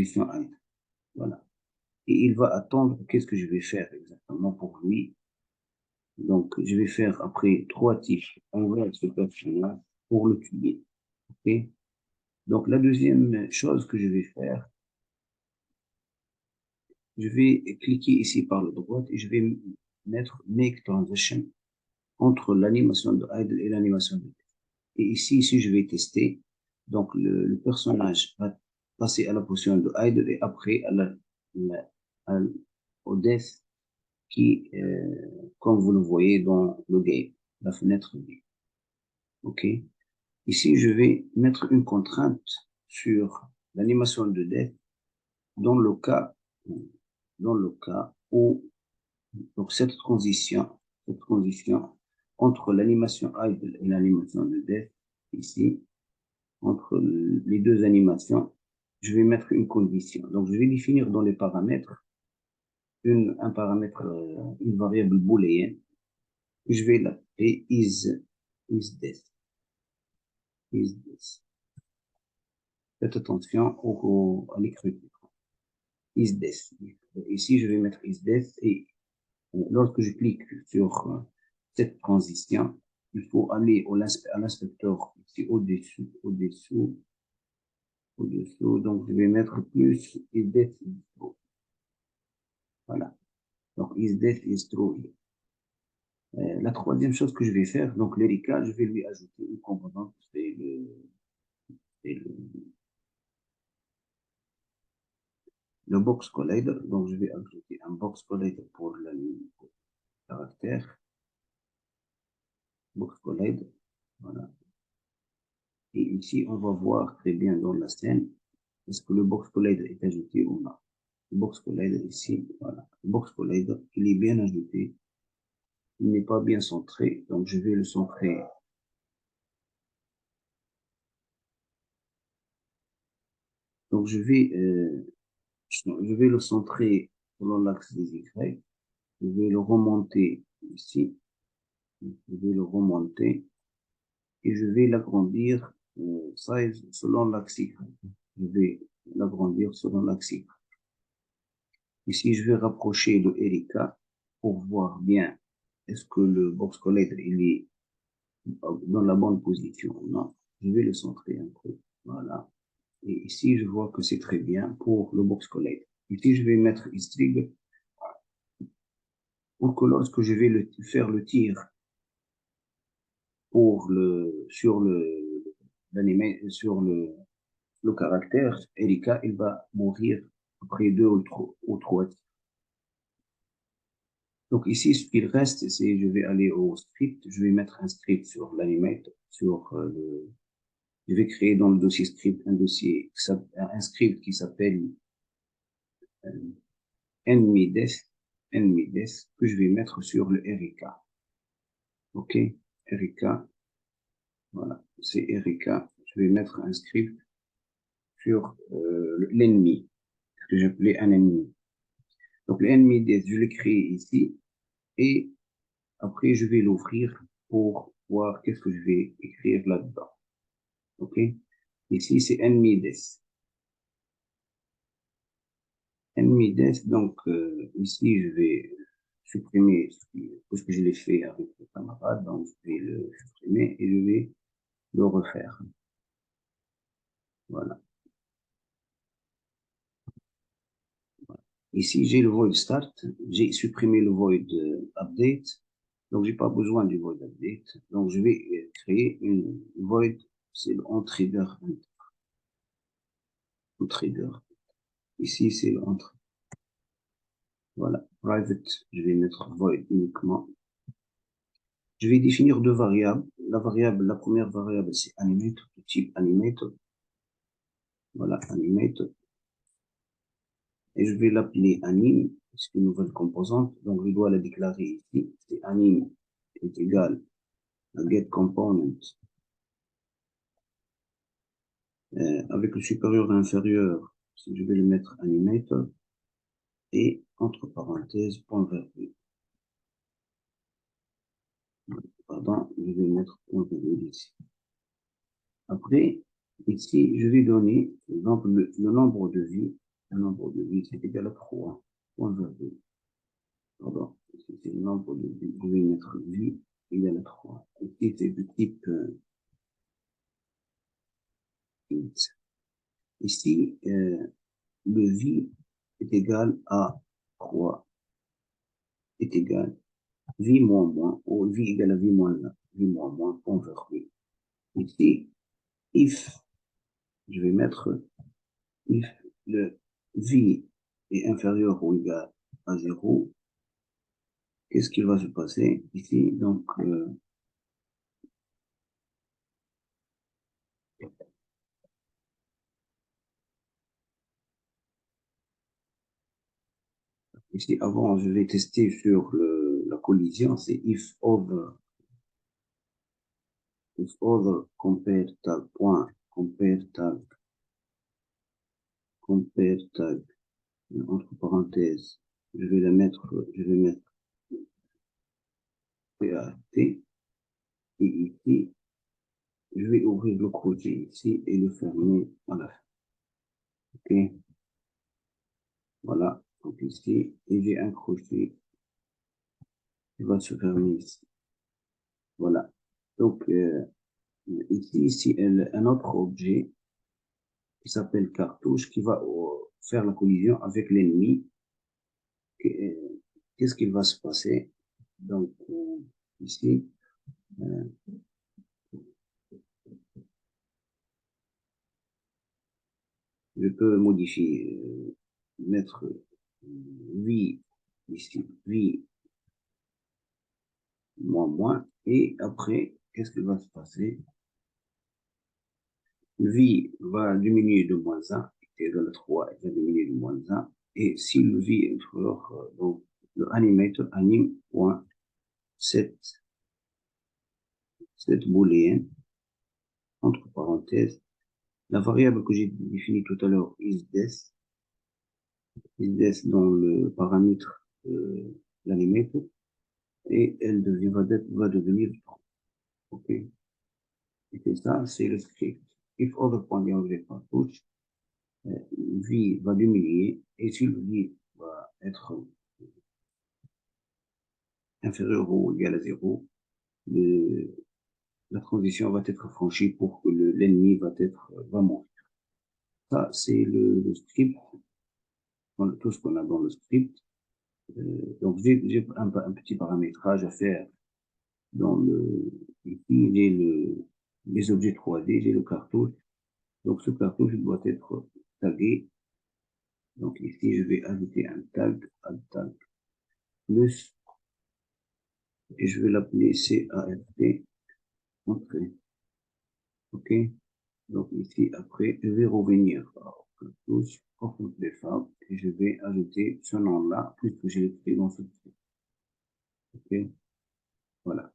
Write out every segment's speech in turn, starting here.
condition. Voilà. Et il va attendre qu'est-ce que je vais faire exactement pour lui. Donc, je vais faire après 3 tiges envers ce personnage pour le tuer. Ok. Donc, la deuxième chose que je vais faire, je vais cliquer ici par le droit et je vais mettre Make Transition entre l'animation de idle et l'animation de death. Et ici, je vais tester. Donc, le personnage va passer à la position de idle et après à- au death qui, comme vous le voyez dans le game, la fenêtre game. OK? Ici, je vais mettre une contrainte sur l'animation de death dans le cas, dans le cas où, donc cette transition entre l'animation idle et l'animation de death, ici, entre les deux animations, je vais mettre une condition. Donc, je vais définir dans les paramètres un paramètre, une variable booléenne. Je vais l'appeler isDeath. IsDeath. Faites attention à l'écriture. IsDeath. Ici, je vais mettre isDeath et lorsque je clique sur cette transition, il faut aller à l'inspecteur ici au-dessous. Donc, je vais mettre plus isDeath is true. Voilà. Donc, isDeath is true. La troisième chose que je vais faire, donc l'Erika, je vais lui ajouter une composante, c'est le box collider. Donc, je vais ajouter un box collider pour la ligne caractère. Box collider. Voilà. Et ici, on va voir très bien dans la scène, est-ce que le box collider est ajouté ou non. Le box collider ici, voilà. Le box collider, il est bien ajouté. Il n'est pas bien centré, donc je vais le centrer. Donc, je vais le centrer selon l'axe des Y. Je vais le remonter ici. Je vais le remonter et je vais l'agrandir size selon l'axe Y. Je vais l'agrandir selon l'axe Y. Ici, je vais rapprocher le Erika pour voir bien est-ce que le box collider il est dans la bonne position ou non. Je vais le centrer un peu. Voilà. Et ici, je vois que c'est très bien pour le box collider. Ici, je vais mettre istrig pour que lorsque je vais faire le tir sur le caractère, Erika, il va mourir après 2 ou 3 tirs. Donc ici, ce qu'il reste, c'est je vais aller au script, je vais mettre un script sur l'animate, je vais créer dans le dossier script un script qui s'appelle euh, enemy-death, que je vais mettre sur le Erika. OK? Erika, voilà, c'est Erika. Je vais mettre un script sur l'ennemi, que j'appelais un ennemi. Donc l'ennemi death, je l'ai créé ici et après je vais l'ouvrir pour voir qu'est-ce que je vais écrire là-dedans. OK? Ici c'est ennemi death. Ennemi death, donc ici je vais supprimer ce que je l'ai fait avec le camarade, donc je vais le supprimer et je vais le refaire. Voilà. Ici, j'ai le void start, j'ai supprimé le void update, donc j'ai pas besoin du void update. Donc je vais créer une void, c'est le onTrigger. Ici, c'est le onTrigger. Voilà, private, je vais mettre void uniquement. Je vais définir 2 variables. La première variable, c'est animator, de type animator. Voilà, animator. Et je vais l'appeler anim, c'est une nouvelle composante. Donc je dois la déclarer ici. C'est anim est égal à getComponent avec le supérieur et l'inférieur, je vais le mettre animator et entre parenthèses point virgule. Pardon, je vais mettre point virgule ici. Après, ici, je vais donner donc le nombre de vies le nombre de vies, c'est égal à 3. Point virgule. Pardon, ici c'est le nombre de vies. Je vais mettre vie égal à 3. Ici c'est de type int. Ici, le vie est égal à 3 est égal vie moins moins, ou vie égale à vie moins 1, vie moins moins, point virgule. Ici, if, je vais mettre if le vie est inférieur ou égal à 0, qu'est-ce qui va se passer ici? Donc, ici, avant, je vais tester sur la collision, c'est if other compare tag, point, compare tag, entre parenthèses, je vais mettre PAT, et ici, je vais ouvrir le crochet ici et le fermer à la fin. Ok, voilà, donc ici, et j'ai un crochet qui va se fermer ici. Voilà, donc ici, un autre objet qui s'appelle cartouche qui va faire la collision avec l'ennemi. Qu'est-ce qu'il va se passer? Donc, ici, euh, je peux modifier, mettre vie ici, vie moins moins, et après, qu'est-ce qui va se passer? V va diminuer de moins 1, égal à 3, va diminuer de moins 1, et si le V est inférieur, donc le animator anime point cette booléenne, entre parenthèses, la variable que j'ai définie tout à l'heure is this dans le paramètre l'animator, et elle va devenir 3. Ok, et ça, c'est le script. If other point d'objet touch, V va diminuer, et si le V va être inférieur ou égal à 0, la transition va être franchie pour que l'ennemi va mourir. Ça, c'est le script, tout ce qu'on a dans le script. Donc, j'ai un petit paramétrage à faire dans ici, j'ai les objets 3D, j'ai le cartouche. Donc, ce cartouche doit être tagué. Donc, ici, je vais ajouter un tag, add tag plus, et je vais l'appeler CAFT, entrée. OK? Donc, ici, après, je vais revenir au cartouche, au des fables, et je vais ajouter ce nom-là, puisque j'ai écrit dans ce script. OK? Voilà.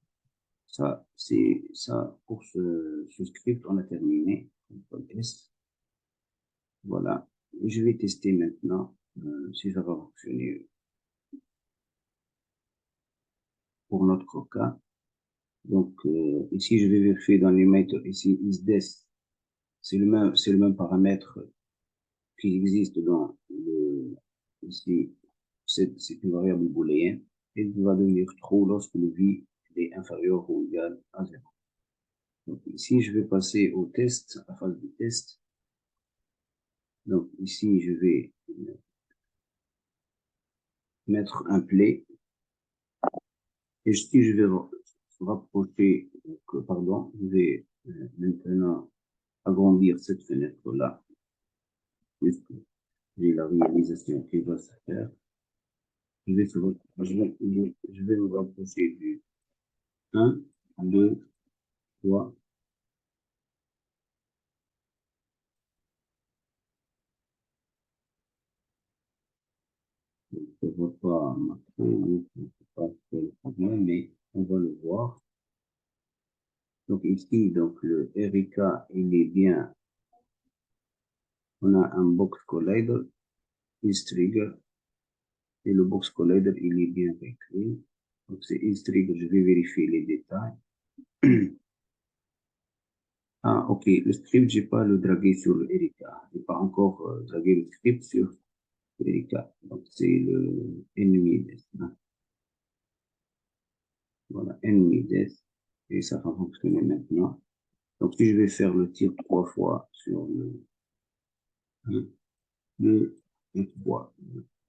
Ça, c'est ça pour ce script, on a terminé. CTRL S. Voilà. Et je vais tester maintenant si ça va fonctionner pour notre cas. Donc, ici, je vais vérifier dans les méthodes. Ici, isDes, c'est le même paramètre qui existe dans ici, c'est une variable booléenne. Et qui va devenir true lorsque le v est inférieur ou égal à 0. Donc, ici, je vais passer au test, à la phase de test. Donc, ici, je vais mettre un play. Et si je vais rapprocher, donc, pardon, je vais maintenant agrandir cette fenêtre-là, puisque j'ai la réalisation qui va se faire. Je vais me rapprocher du 1, 2, 3. Je ne vois pas marquer, je ne sais pas quel problème, mais on va le voir. Donc ici, donc le RK, il est bien, on a un box collider, isTrigger, et le box collider, il est bien écrit. Donc c'est isTrigger, je vais vérifier les détails. Ah, ok, le script, j'ai pas le dragué sur le RK. J'ai pas encore dragué le script sur délicat. Donc, c'est le ennemi death. Hein. Voilà, ennemi death. Et ça va fonctionner maintenant. Donc, si je vais faire le tir 3 fois sur le 1, 2 et 3.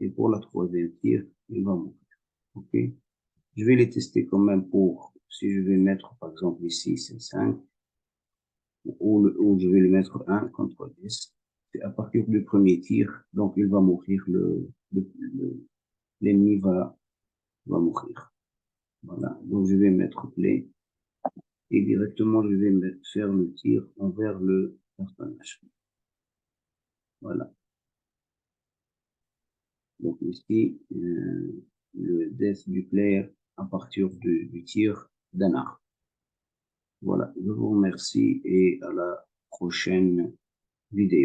Et pour la troisième tir, il va mourir. OK? Je vais les tester quand même pour, si je vais mettre, par exemple, ici, c'est 5, ou je vais le mettre 1 contre 10. Et à partir du premier tir, donc il va mourir, l'ennemi va mourir. Voilà. Donc, je vais mettre play et directement, je vais faire le tir envers le personnage. Voilà. Donc, ici, le death du player à partir du tir d'un arc. Voilà. Je vous remercie et à la prochaine vidéo.